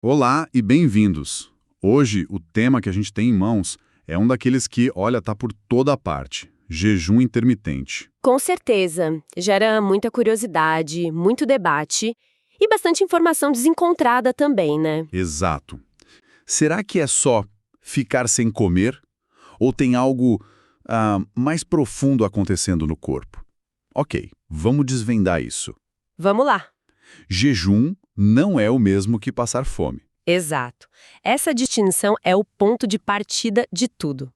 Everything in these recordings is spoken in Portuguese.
Olá e bem-vindos. Hoje, o tema que a gente tem em mãos é um daqueles que, olha, tá por toda parte. Jejum intermitente. Com certeza. Gera muita curiosidade, muito debate e bastante informação desencontrada também, né? Exato. Será que é só ficar sem comer? Ou tem algo mais profundo acontecendo no corpo? Ok, vamos desvendar isso. Vamos lá. Jejum não é o mesmo que passar fome. Exato. Essa distinção é o ponto de partida de tudo.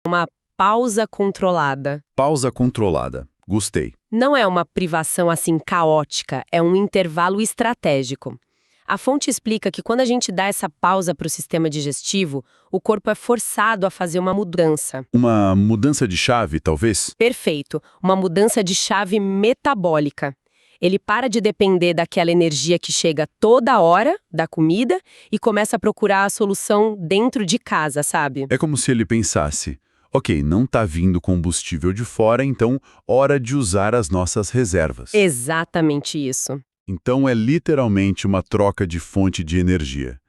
Uma pausa controlada. Pausa controlada. Gostei. Não é uma privação assim caótica, é um intervalo estratégico. A fonte explica que quando a gente dá essa pausa para o sistema digestivo, o corpo é forçado a fazer uma mudança. Uma mudança de chave, talvez? Perfeito, uma mudança de chave metabólica. Ele para de depender daquela energia que chega toda hora da comida e começa a procurar a solução dentro de casa, sabe? É como se ele pensasse: ok, não tá vindo combustível de fora, então hora de usar as nossas reservas. Exatamente isso. Então é literalmente uma troca de fonte de energia.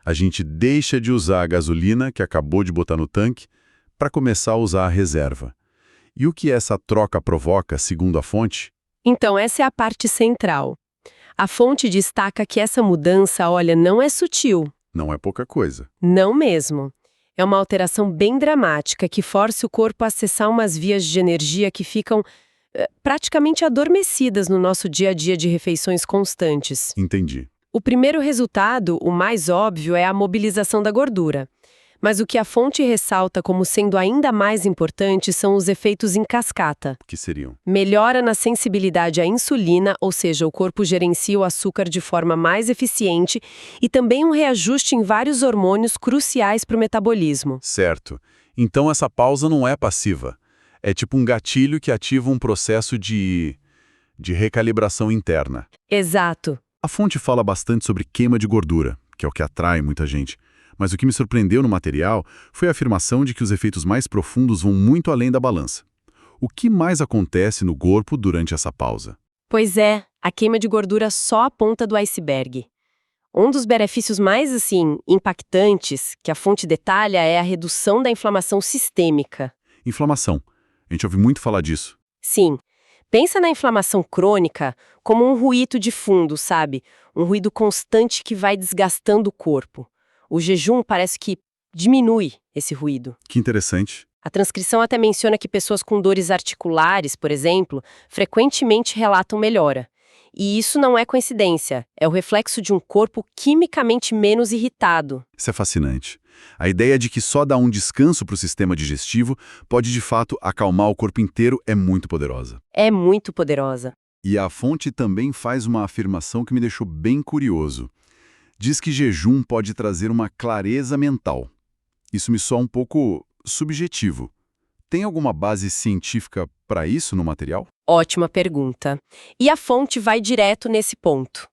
A gente deixa de usar a gasolina que acabou de botar no tanque para começar a usar a reserva. E o que essa troca provoca, segundo a fonte? Então, essa é a parte central. A fonte destaca que essa mudança, olha, não é sutil. Não é pouca coisa. Não mesmo. É uma alteração bem dramática que força o corpo a acessar umas vias de energia que ficam praticamente adormecidas no nosso dia a dia de refeições constantes. Entendi. O primeiro resultado, o mais óbvio, é a mobilização da gordura. Mas o que a fonte ressalta como sendo ainda mais importante são os efeitos em cascata. O que seriam? Melhora na sensibilidade à insulina, ou seja, o corpo gerencia o açúcar de forma mais eficiente, e também um reajuste em vários hormônios cruciais para o metabolismo. Certo. Então essa pausa não é passiva. É tipo um gatilho que ativa um processo de recalibração interna. Exato. A fonte fala bastante sobre queima de gordura, que é o que atrai muita gente. Mas o que me surpreendeu no material foi a afirmação de que os efeitos mais profundos vão muito além da balança. O que mais acontece no corpo durante essa pausa? Pois é, a queima de gordura só a ponta do iceberg. Um dos benefícios mais, impactantes que a fonte detalha é a redução da inflamação sistêmica. Inflamação. A gente ouve muito falar disso. Sim, pensa na inflamação crônica como um ruído de fundo, sabe? Um ruído constante que vai desgastando o corpo. O jejum parece que diminui esse ruído. Que interessante. A transcrição até menciona que pessoas com dores articulares, por exemplo, frequentemente relatam melhora. E isso não é coincidência, é o reflexo de um corpo quimicamente menos irritado. Isso é fascinante. A ideia de que só dar um descanso para o sistema digestivo pode, de fato, acalmar o corpo inteiro é muito poderosa. É muito poderosa. E a fonte também faz uma afirmação que me deixou bem curioso. Diz que jejum pode trazer uma clareza mental. Isso me soa um pouco subjetivo. Tem alguma base científica para isso no material? Ótima pergunta. E a fonte vai direto nesse ponto.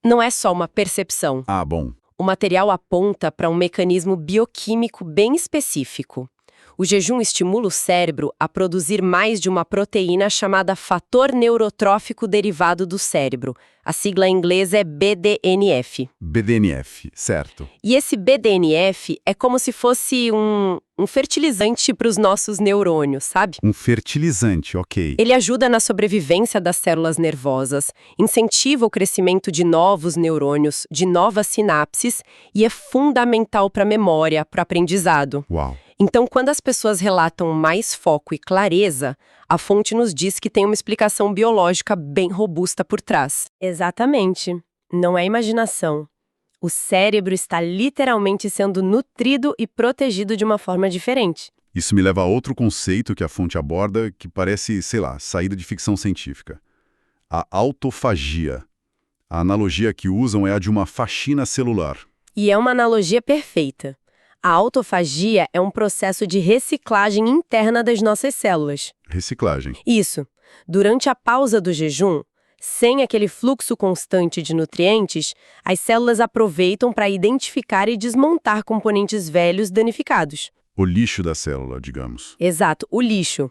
Não é só uma percepção. Ah, bom. O material aponta para um mecanismo bioquímico bem específico. O jejum estimula o cérebro a produzir mais de uma proteína chamada fator neurotrófico derivado do cérebro. A sigla em inglês é BDNF. BDNF, certo. E esse BDNF é como se fosse um fertilizante para os nossos neurônios, sabe? Um fertilizante, ok. Ele ajuda na sobrevivência das células nervosas, incentiva o crescimento de novos neurônios, de novas sinapses e é fundamental para a memória, para o aprendizado. Uau. Então, quando as pessoas relatam mais foco e clareza, a fonte nos diz que tem uma explicação biológica bem robusta por trás. Exatamente. Não é imaginação. O cérebro está literalmente sendo nutrido e protegido de uma forma diferente. Isso me leva a outro conceito que a fonte aborda que parece, sei lá, saída de ficção científica. A autofagia. A analogia que usam é a de uma faxina celular. E é uma analogia perfeita. A autofagia é um processo de reciclagem interna das nossas células. Reciclagem. Isso. Durante a pausa do jejum, sem aquele fluxo constante de nutrientes, as células aproveitam para identificar e desmontar componentes velhos danificados. O lixo da célula, digamos. Exato, o lixo.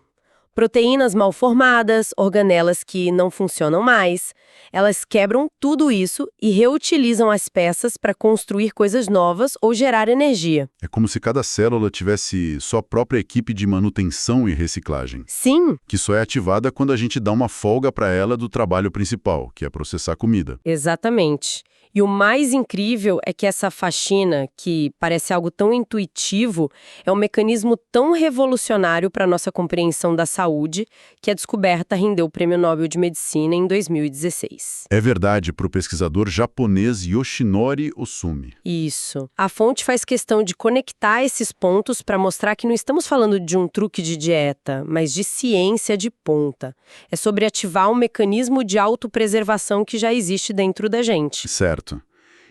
Proteínas mal formadas, organelas que não funcionam mais. Elas quebram tudo isso e reutilizam as peças para construir coisas novas ou gerar energia. É como se cada célula tivesse sua própria equipe de manutenção e reciclagem, Sim, que só é ativada quando a gente dá uma folga para ela do trabalho principal, que é processar comida. exatamente. E o mais incrível é que essa faxina, que parece algo tão intuitivo, é um mecanismo tão revolucionário para a nossa compreensão da saúde que a descoberta rendeu o Prêmio Nobel de Medicina em 2016. É verdade para o pesquisador japonês Yoshinori Ohsumi. Isso. A fonte faz questão de conectar esses pontos para mostrar que não estamos falando de um truque de dieta, mas de ciência de ponta. É sobre ativar um mecanismo de autopreservação que já existe dentro da gente. Certo.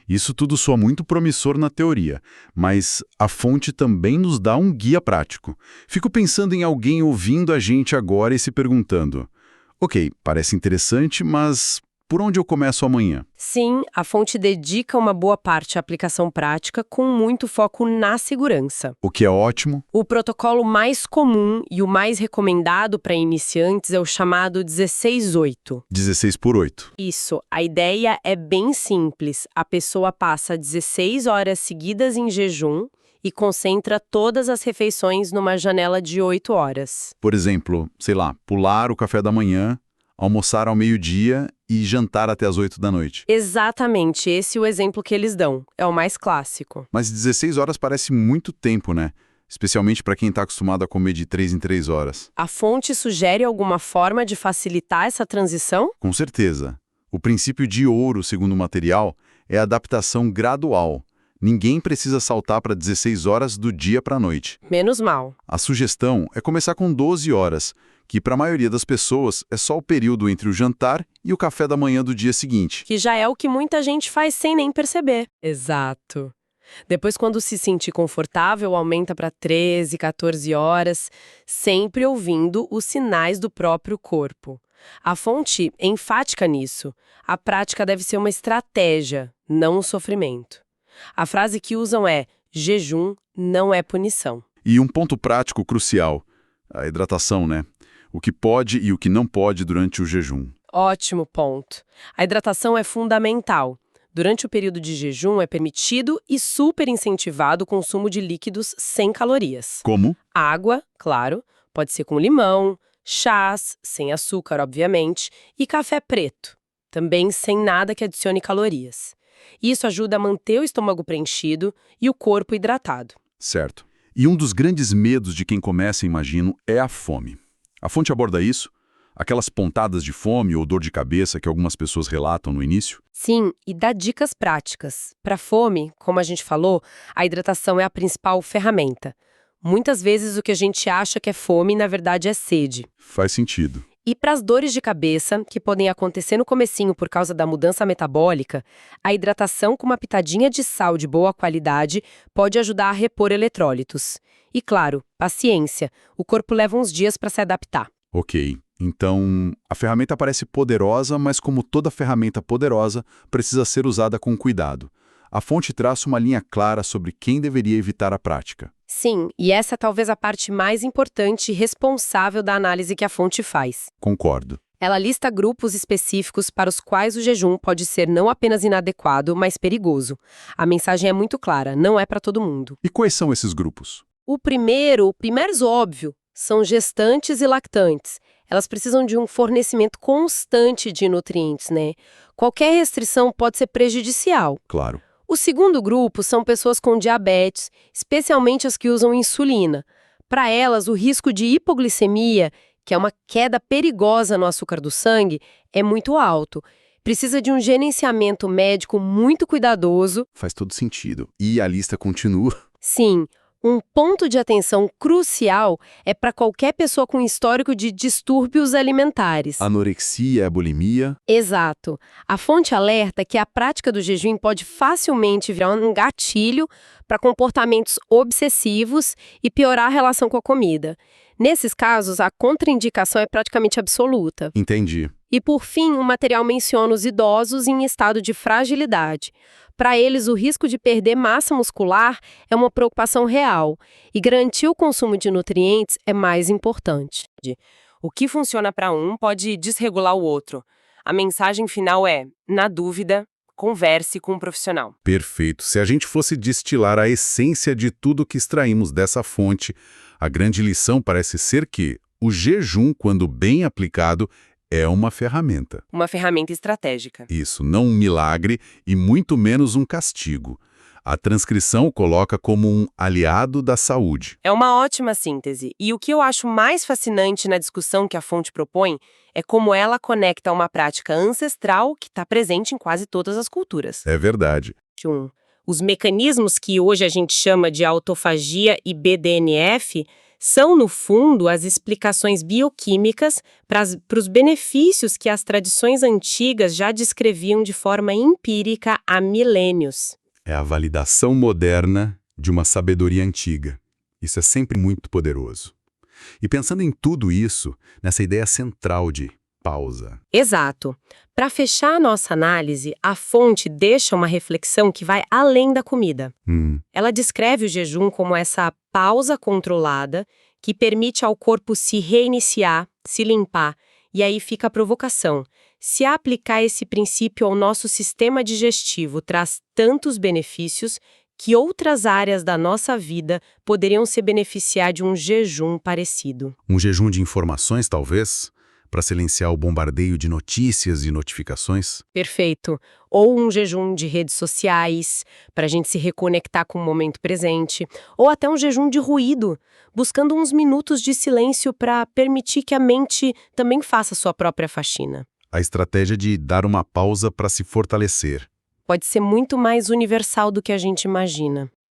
Isso tudo soa muito promissor na teoria, mas a fonte também nos dá um guia prático. Fico pensando em alguém ouvindo a gente agora e se perguntando: ok, parece interessante, mas por onde eu começo amanhã? Sim, a fonte dedica uma boa parte à aplicação prática com muito foco na segurança. O que é ótimo. O protocolo mais comum e o mais recomendado para iniciantes é o chamado 16-8. 16 por 8. Isso, a ideia é bem simples. A pessoa passa 16 horas seguidas em jejum e concentra todas as refeições numa janela de 8 horas. Por exemplo, sei lá, pular o café da manhã, almoçar ao meio-dia e jantar até as 8 da noite. Exatamente, esse é o exemplo que eles dão. É o mais clássico. Mas 16 horas parece muito tempo, né? Especialmente para quem está acostumado a comer de 3 em 3 horas. A fonte sugere alguma forma de facilitar essa transição? Com certeza. O princípio de ouro, segundo o material, é a adaptação gradual. Ninguém precisa saltar para 16 horas do dia para a noite. Menos mal. A sugestão é começar com 12 horas, que para a maioria das pessoas é só o período entre o jantar e o café da manhã do dia seguinte. Que já é o que muita gente faz sem nem perceber. Exato. Depois, quando se sentir confortável, aumenta para 13, 14 horas, sempre ouvindo os sinais do próprio corpo. A fonte é enfática nisso. A prática deve ser uma estratégia, não um sofrimento. A frase que usam é: jejum não é punição. E um ponto prático crucial, a hidratação, né? O que pode e o que não pode durante o jejum. Ótimo ponto. A hidratação é fundamental. Durante o período de jejum é permitido e super incentivado o consumo de líquidos sem calorias. Como? Água, claro, pode ser com limão, chás, sem açúcar, obviamente, e café preto, também sem nada que adicione calorias. Isso ajuda a manter o estômago preenchido e o corpo hidratado. Certo. E um dos grandes medos de quem começa, imagino, é a fome. A fonte aborda isso? Aquelas pontadas de fome ou dor de cabeça que algumas pessoas relatam no início? Sim, e dá dicas práticas. Para fome, como a gente falou, a hidratação é a principal ferramenta. Muitas vezes o que a gente acha que é fome, na verdade é sede. Faz sentido. E para as dores de cabeça, que podem acontecer no comecinho por causa da mudança metabólica, a hidratação com uma pitadinha de sal de boa qualidade pode ajudar a repor eletrólitos. E claro, paciência, o corpo leva uns dias para se adaptar. Ok. Então, a ferramenta parece poderosa, mas como toda ferramenta poderosa, precisa ser usada com cuidado. A fonte traça uma linha clara sobre quem deveria evitar a prática. Sim, e essa é talvez a parte mais importante e responsável da análise que a fonte faz. Concordo. Ela lista grupos específicos para os quais o jejum pode ser não apenas inadequado, mas perigoso. A mensagem é muito clara, não é para todo mundo. E quais são esses grupos? O mais óbvio, são gestantes e lactantes. Elas precisam de um fornecimento constante de nutrientes, né? Qualquer restrição pode ser prejudicial. Claro. O segundo grupo são pessoas com diabetes, especialmente as que usam insulina. Para elas, o risco de hipoglicemia, que é uma queda perigosa no açúcar do sangue, é muito alto. Precisa de um gerenciamento médico muito cuidadoso. Faz todo sentido. E a lista continua. Sim, um ponto de atenção crucial é para qualquer pessoa com histórico de distúrbios alimentares. Anorexia, bulimia. Exato. A fonte alerta que a prática do jejum pode facilmente virar um gatilho para comportamentos obsessivos e piorar a relação com a comida. Nesses casos, a contraindicação é praticamente absoluta. Entendi. E, por fim, o material menciona os idosos em estado de fragilidade. Para eles, o risco de perder massa muscular é uma preocupação real e garantir o consumo de nutrientes é mais importante. O que funciona para um pode desregular o outro. A mensagem final é, na dúvida, converse com um profissional. Perfeito. Se a gente fosse destilar a essência de tudo que extraímos dessa fonte, a grande lição parece ser que o jejum, quando bem aplicado, é uma ferramenta. Uma ferramenta estratégica. Isso, não um milagre e muito menos um castigo. A transcrição o coloca como um aliado da saúde. É uma ótima síntese. E o que eu acho mais fascinante na discussão que a fonte propõe é como ela conecta uma prática ancestral que está presente em quase todas as culturas. É verdade. Os mecanismos que hoje a gente chama de autofagia e BDNF são, no fundo, as explicações bioquímicas para os benefícios que as tradições antigas já descreviam de forma empírica há milênios. É a validação moderna de uma sabedoria antiga. Isso é sempre muito poderoso. E pensando em tudo isso, nessa ideia central de pausa. Exato. Para fechar a nossa análise, a fonte deixa uma reflexão que vai além da comida. Ela descreve o jejum como essa pausa controlada que permite ao corpo se reiniciar, se limpar, e aí fica a provocação. Se aplicar esse princípio ao nosso sistema digestivo traz tantos benefícios que outras áreas da nossa vida poderiam se beneficiar de um jejum parecido. Um jejum de informações, talvez? Para silenciar o bombardeio de notícias e notificações? Perfeito. Ou um jejum de redes sociais, para a gente se reconectar com o momento presente. Ou até um jejum de ruído, buscando uns minutos de silêncio para permitir que a mente também faça sua própria faxina. A estratégia de dar uma pausa para se fortalecer. Pode ser muito mais universal do que a gente imagina.